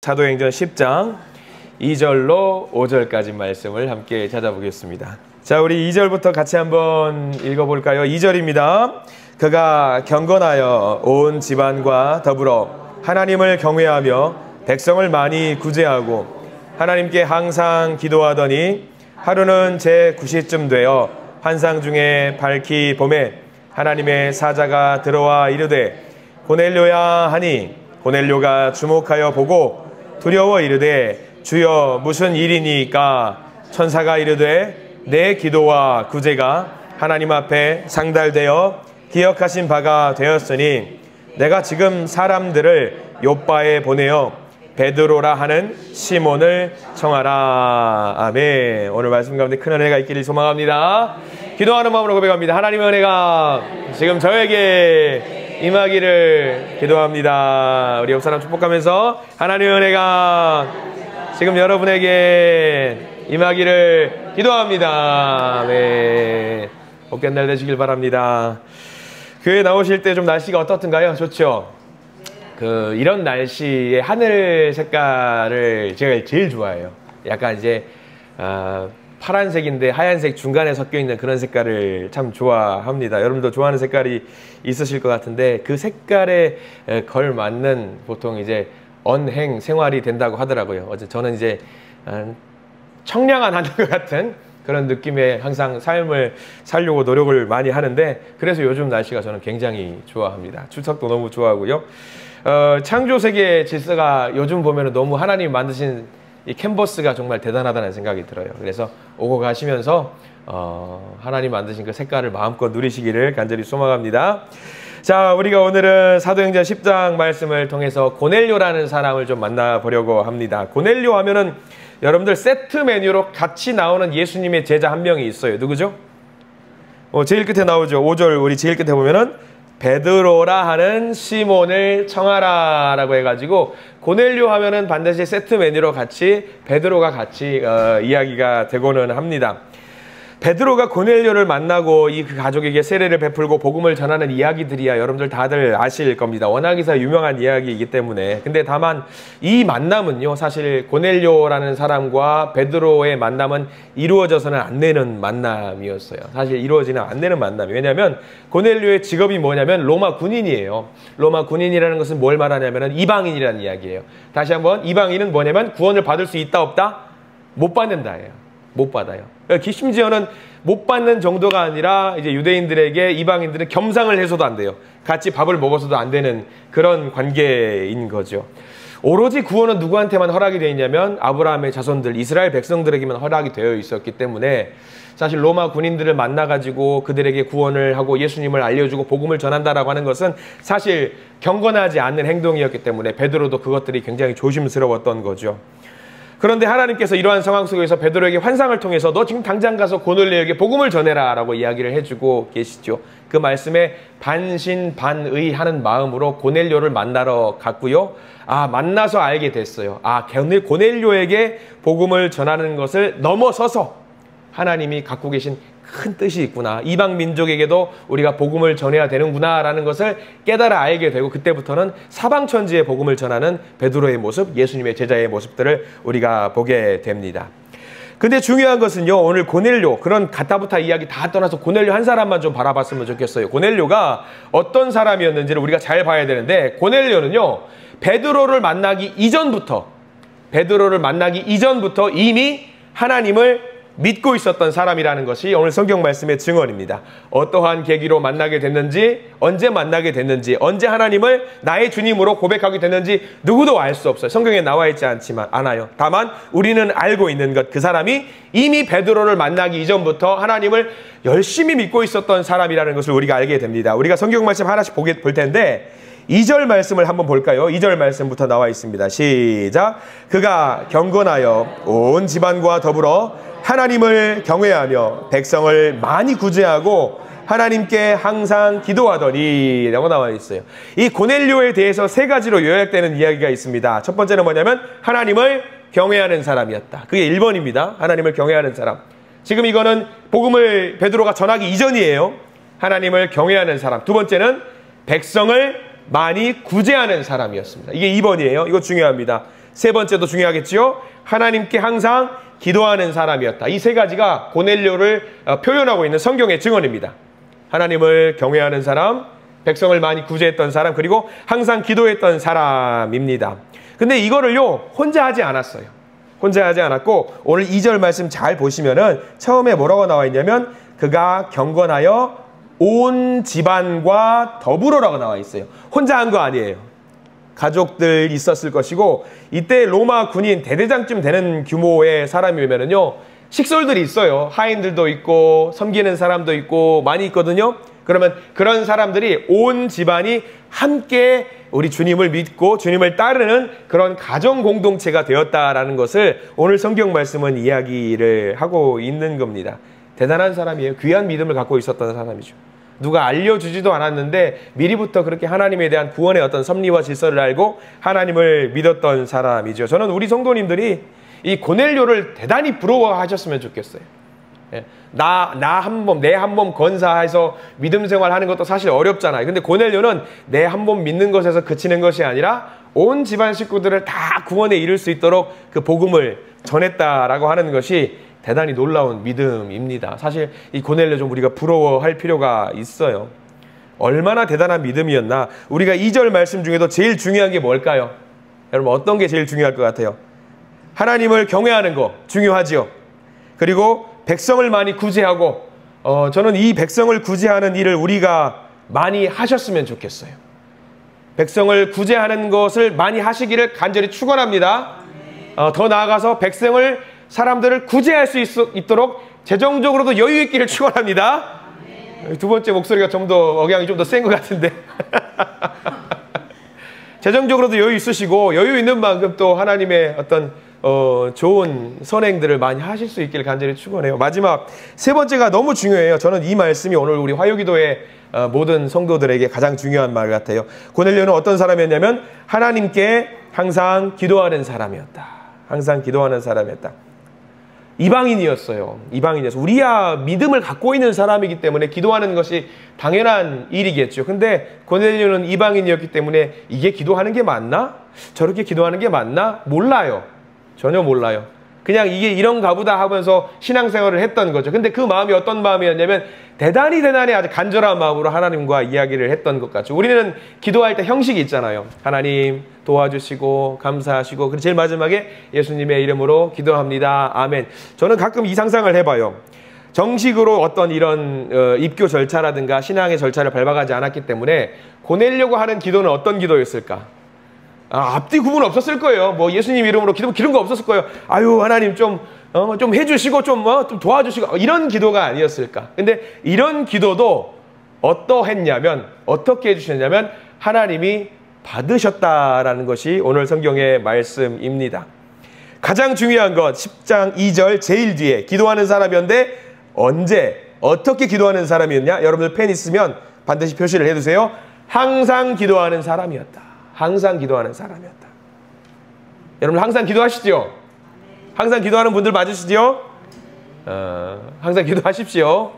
사도행전 10장 2절로 5절까지 말씀을 함께 찾아보겠습니다. 자, 우리 2절부터 같이 한번 읽어볼까요? 2절입니다. 그가 경건하여 온 집안과 더불어 하나님을 경외하며 백성을 많이 구제하고 하나님께 항상 기도하더니 하루는 제9시쯤 되어 환상 중에 밝히 봄에 하나님의 사자가 들어와 이르되 고넬료야 하니 고넬료가 주목하여 보고 두려워 이르되 주여 무슨 일이니까? 천사가 이르되 내 기도와 구제가 하나님 앞에 상달되어 기억하신 바가 되었으니 내가 지금 사람들을 요빠에 보내어 베드로라 하는 시몬을 청하라. 아멘. 오늘 말씀 가운데 큰 은혜가 있기를 소망합니다. 기도하는 마음으로 고백합니다. 하나님의 은혜가 지금 저에게 임하기를 기도합니다. 우리 옆사람 축복하면서 하나님의 은혜가 지금 여러분에게 임하기를 기도합니다. 네. 복된 날 되시길 바랍니다. 교회 나오실 때 좀 날씨가 어떻던가요? 좋죠? 이런 날씨에 하늘 색깔을 제가 제일 좋아해요. 약간 이제 파란색인데 하얀색 중간에 섞여 있는 그런 색깔을 참 좋아합니다. 여러분도 좋아하는 색깔이 있으실 것 같은데 그 색깔에 걸맞는 보통 이제 언행 생활이 된다고 하더라고요. 저는 이제 청량한 하늘과 같은 그런 느낌의 항상 삶을 살려고 노력을 많이 하는데 그래서 요즘 날씨가 저는 굉장히 좋아합니다. 출석도 너무 좋아하고요. 창조 세계의 질서가 요즘 보면 너무 하나님 만드신 이 캔버스가 정말 대단하다는 생각이 들어요. 그래서 오고 가시면서 하나님 만드신 그 색깔을 마음껏 누리시기를 간절히 소망합니다. 자, 우리가 오늘은 사도행전 10장 말씀을 통해서 고넬료라는 사람을 좀 만나보려고 합니다. 고넬료 하면은 여러분들 세트 메뉴로 같이 나오는 예수님의 제자 한 명이 있어요. 누구죠? 제일 끝에 나오죠. 5절 우리 제일 끝에 보면은 베드로라 하는 시몬을 청하라 라고 해가지고 고넬료 하면은 반드시 세트 메뉴로 같이 베드로가 같이 이야기가 되고는 합니다. 베드로가 고넬료를 만나고 그 가족에게 세례를 베풀고 복음을 전하는 이야기들이야 여러분들 다들 아실 겁니다. 워낙에서 유명한 이야기이기 때문에. 근데 다만 이 만남은요 사실 고넬료라는 사람과 베드로의 만남은 이루어져서는 안 되는 만남이었어요. 사실 이루어지는 안 되는 만남이. 왜냐하면 고넬료의 직업이 뭐냐면 로마 군인이에요. 로마 군인이라는 것은 뭘 말하냐면 이방인이라는 이야기예요. 다시 한번 이방인은 뭐냐면 구원을 받을 수 있다 없다? 못 받는다예요. 못 받아요. 심지어는 못 받는 정도가 아니라 이제 유대인들에게 이방인들은 겸상을 해서도 안 돼요. 같이 밥을 먹어서도 안 되는 그런 관계인 거죠. 오로지 구원은 누구한테만 허락이 되어 있냐면 아브라함의 자손들, 이스라엘 백성들에게만 허락이 되어 있었기 때문에 사실 로마 군인들을 만나가지고 그들에게 구원을 하고 예수님을 알려주고 복음을 전한다라고 하는 것은 사실 경건하지 않는 행동이었기 때문에 베드로도 그것들이 굉장히 조심스러웠던 거죠. 그런데 하나님께서 이러한 상황 속에서 베드로에게 환상을 통해서 너 지금 당장 가서 고넬료에게 복음을 전해라 라고 이야기를 해주고 계시죠. 그 말씀에 반신반의 하는 마음으로 고넬료를 만나러 갔고요. 만나서 알게 됐어요. 고넬료에게 복음을 전하는 것을 넘어서서 하나님이 갖고 계신 큰 뜻이 있구나. 이방 민족에게도 우리가 복음을 전해야 되는구나 라는 것을 깨달아 알게 되고 그때부터는 사방천지에 복음을 전하는 베드로의 모습, 예수님의 제자의 모습들을 우리가 보게 됩니다. 근데 중요한 것은요, 오늘 고넬료, 그런 가타부타 이야기 다 떠나서 고넬료 한 사람만 좀 바라봤으면 좋겠어요. 고넬료가 어떤 사람이었는지를 우리가 잘 봐야 되는데 고넬료는요, 베드로를 만나기 이전부터 이미 하나님을 믿고 있었던 사람이라는 것이 오늘 성경 말씀의 증언입니다. 어떠한 계기로 만나게 됐는지, 언제 만나게 됐는지, 언제 하나님을 나의 주님으로 고백하게 됐는지 누구도 알 수 없어요. 성경에 나와 있지 않아요. 다만 우리는 알고 있는 것, 그 사람이 이미 베드로를 만나기 이전부터 하나님을 열심히 믿고 있었던 사람이라는 것을 우리가 알게 됩니다. 우리가 성경 말씀 하나씩 볼 텐데 2절 말씀을 한번 볼까요? 2절 말씀부터 나와 있습니다. 시작. 그가 경건하여 온 집안과 더불어 하나님을 경외하며 백성을 많이 구제하고 하나님께 항상 기도하더니 라고 나와 있어요. 이 고넬료에 대해서 세 가지로 요약되는 이야기가 있습니다. 첫 번째는 뭐냐면 하나님을 경외하는 사람이었다. 그게 1번입니다. 하나님을 경외하는 사람. 지금 이거는 복음을 베드로가 전하기 이전이에요. 하나님을 경외하는 사람. 두 번째는 백성을 많이 구제하는 사람이었습니다. 이게 2번이에요. 이거 중요합니다. 세 번째도 중요하겠지요. 하나님께 항상 기도하는 사람이었다. 이 세 가지가 고넬료를 표현하고 있는 성경의 증언입니다. 하나님을 경외하는 사람, 백성을 많이 구제했던 사람, 그리고 항상 기도했던 사람입니다. 근데 이거를요, 혼자 하지 않았어요. 혼자 하지 않았고, 오늘 2절 말씀 잘 보시면은 처음에 뭐라고 나와 있냐면, 그가 경건하여 온 집안과 더불어라고 나와 있어요. 혼자 한 거 아니에요. 가족들 있었을 것이고, 이때 로마 군인 대대장쯤 되는 규모의 사람이면은요, 식솔들이 있어요. 하인들도 있고 섬기는 사람도 있고 많이 있거든요. 그러면 그런 사람들이 온 집안이 함께 우리 주님을 믿고 주님을 따르는 그런 가정 공동체가 되었다라는 것을 오늘 성경 말씀은 이야기를 하고 있는 겁니다. 대단한 사람이에요. 귀한 믿음을 갖고 있었던 사람이죠. 누가 알려주지도 않았는데 미리부터 그렇게 하나님에 대한 구원의 어떤 섭리와 질서를 알고 하나님을 믿었던 사람이죠. 저는 우리 성도님들이 이 고넬료를 대단히 부러워하셨으면 좋겠어요. 내 한 몸 건사해서 믿음 생활하는 것도 사실 어렵잖아요. 근데 고넬료는 내 한 몸 믿는 것에서 그치는 것이 아니라 온 집안 식구들을 다 구원에 이를 수 있도록 그 복음을 전했다라고 하는 것이 대단히 놀라운 믿음입니다. 사실 이 고넬료 좀 우리가 부러워할 필요가 있어요. 얼마나 대단한 믿음이었나. 우리가 2절 말씀 중에도 제일 중요한 게 뭘까요? 여러분 어떤 게 제일 중요할 것 같아요? 하나님을 경외하는 거 중요하지요. 그리고 백성을 많이 구제하고 저는 이 백성을 구제하는 일을 우리가 많이 하셨으면 좋겠어요. 백성을 구제하는 것을 많이 하시기를 간절히 축원합니다. 더 나아가서 사람들을 구제할 수 있도록 재정적으로도 여유 있기를 축원합니다. 두 번째 목소리가 좀 더 억양이 좀 더 센 것 같은데 재정적으로도 여유 있으시고 여유 있는 만큼 또 하나님의 어떤 좋은 선행들을 많이 하실 수 있기를 간절히 축원해요. 마지막 세 번째가 너무 중요해요. 저는 이 말씀이 오늘 우리 화요기도의 모든 성도들에게 가장 중요한 말 같아요. 고넬료는 어떤 사람이었냐면 하나님께 항상 기도하는 사람이었다. 항상 기도하는 사람이었다. 이방인이었어요. 이방인이었어요. 우리야 믿음을 갖고 있는 사람이기 때문에 기도하는 것이 당연한 일이겠죠. 근데 고넬료는 이방인이었기 때문에 이게 기도하는 게 맞나? 저렇게 기도하는 게 맞나? 몰라요. 전혀 몰라요. 그냥 이게 이런가 보다 하면서 신앙생활을 했던 거죠. 근데 그 마음이 어떤 마음이었냐면 대단히 아주 간절한 마음으로 하나님과 이야기를 했던 것 같죠. 우리는 기도할 때 형식이 있잖아요. 하나님 도와주시고 감사하시고 그리고 제일 마지막에 예수님의 이름으로 기도합니다. 아멘. 저는 가끔 이 상상을 해봐요. 정식으로 어떤 이런 입교 절차라든가 신앙의 절차를 밟아가지 않았기 때문에 고넬료가 하는 기도는 어떤 기도였을까? 앞뒤 구분 없었을 거예요. 뭐 예수님 이름으로 기도 이런 거 없었을 거예요. 아유 하나님 좀 해주시고 좀 도와주시고 이런 기도가 아니었을까. 근데 이런 기도도 어떠했냐면 어떻게 해주셨냐면 하나님이 받으셨다라는 것이 오늘 성경의 말씀입니다. 가장 중요한 것 10장 2절 제일 뒤에 기도하는 사람이었는데 언제 어떻게 기도하는 사람이었냐. 여러분들 펜 있으면 반드시 표시를 해두세요. 항상 기도하는 사람이었다. 항상 기도하는 사람이었다. 여러분 항상 기도하시죠? 항상 기도하는 분들 맞으시죠? 항상 기도하십시오.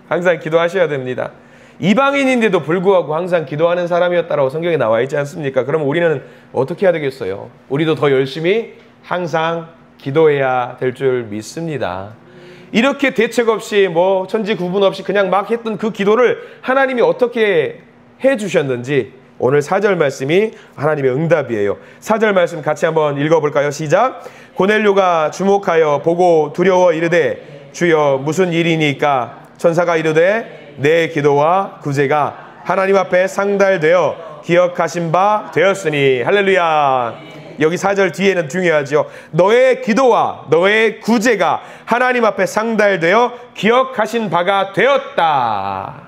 항상 기도하셔야 됩니다. 이방인인데도 불구하고 항상 기도하는 사람이었다라고 성경에 나와 있지 않습니까? 그러면 우리는 어떻게 해야 되겠어요? 우리도 더 열심히 항상 기도해야 될 줄 믿습니다. 이렇게 대책 없이 뭐 천지 구분 없이 그냥 막 했던 그 기도를 하나님이 어떻게 해주셨는지 오늘 4절 말씀이 하나님의 응답이에요. 4절 말씀 같이 한번 읽어볼까요? 시작. 고넬료가 주목하여 보고 두려워 이르되 주여 무슨 일이니까? 천사가 이르되 내 기도와 구제가 하나님 앞에 상달되어 기억하신 바 되었으니. 할렐루야. 여기 4절 뒤에는 중요하죠. 너의 기도와 너의 구제가 하나님 앞에 상달되어 기억하신 바가 되었다.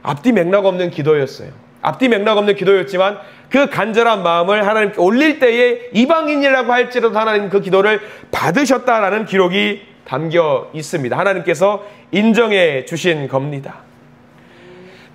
앞뒤 맥락 없는 기도였어요. 앞뒤 맥락 없는 기도였지만 그 간절한 마음을 하나님께 올릴 때에 이방인이라고 할지라도 하나님 그 기도를 받으셨다라는 기록이 담겨 있습니다. 하나님께서 인정해 주신 겁니다.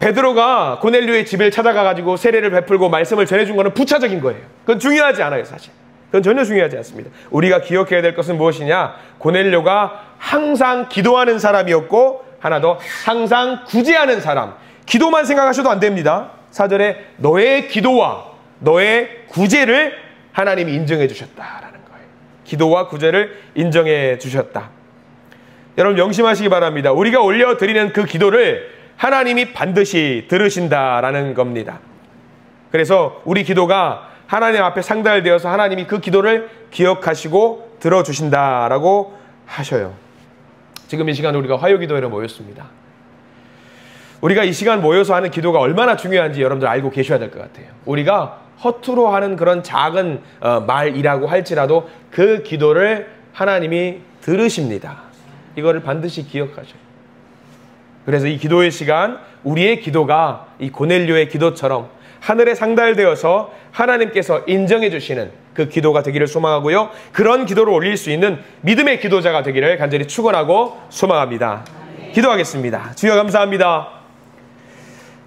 베드로가 고넬료의 집을 찾아가가지고 세례를 베풀고 말씀을 전해준 것은 부차적인 거예요. 그건 중요하지 않아요. 사실 그건 전혀 중요하지 않습니다. 우리가 기억해야 될 것은 무엇이냐. 고넬료가 항상 기도하는 사람이었고 하나 더 항상 구제하는 사람. 기도만 생각하셔도 안 됩니다. 4절에 너의 기도와 너의 구제를 하나님이 인정해 주셨다라는 거예요. 기도와 구제를 인정해 주셨다. 여러분 명심하시기 바랍니다. 우리가 올려드리는 그 기도를 하나님이 반드시 들으신다라는 겁니다. 그래서 우리 기도가 하나님 앞에 상달되어서 하나님이 그 기도를 기억하시고 들어주신다라고 하셔요. 지금 이 시간 우리가 화요기도회로 모였습니다. 우리가 이 시간 모여서 하는 기도가 얼마나 중요한지 여러분들 알고 계셔야 될 것 같아요. 우리가 허투루 하는 그런 작은 말이라고 할지라도 그 기도를 하나님이 들으십니다. 이거를 반드시 기억하셔요. 그래서 이 기도의 시간, 우리의 기도가 이 고넬료의 기도처럼 하늘에 상달되어서 하나님께서 인정해 주시는 그 기도가 되기를 소망하고요. 그런 기도를 올릴 수 있는 믿음의 기도자가 되기를 간절히 축원하고 소망합니다. 기도하겠습니다. 주여 감사합니다.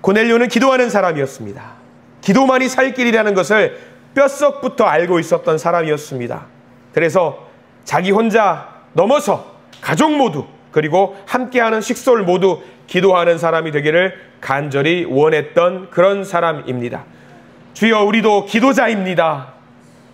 고넬료는 기도하는 사람이었습니다. 기도만이 살 길이라는 것을 뼛속부터 알고 있었던 사람이었습니다. 그래서 자기 혼자 넘어서 가족 모두 그리고 함께하는 식솔 모두 기도하는 사람이 되기를 간절히 원했던 그런 사람입니다. 주여 우리도 기도자입니다.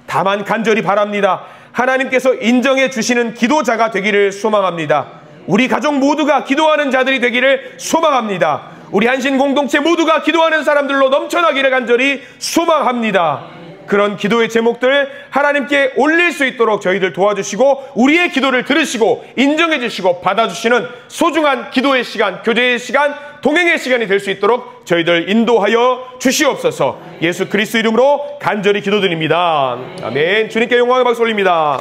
다만 간절히 바랍니다. 하나님께서 인정해 주시는 기도자가 되기를 소망합니다. 우리 가족 모두가 기도하는 자들이 되기를 소망합니다. 우리 한신 공동체 모두가 기도하는 사람들로 넘쳐나기를 간절히 소망합니다. 그런 기도의 제목들 하나님께 올릴 수 있도록 저희들 도와주시고 우리의 기도를 들으시고 인정해 주시고 받아주시는 소중한 기도의 시간, 교제의 시간, 동행의 시간이 될 수 있도록 저희들 인도하여 주시옵소서. 예수 그리스도 이름으로 간절히 기도드립니다. 아멘. 주님께 영광의 박수 올립니다.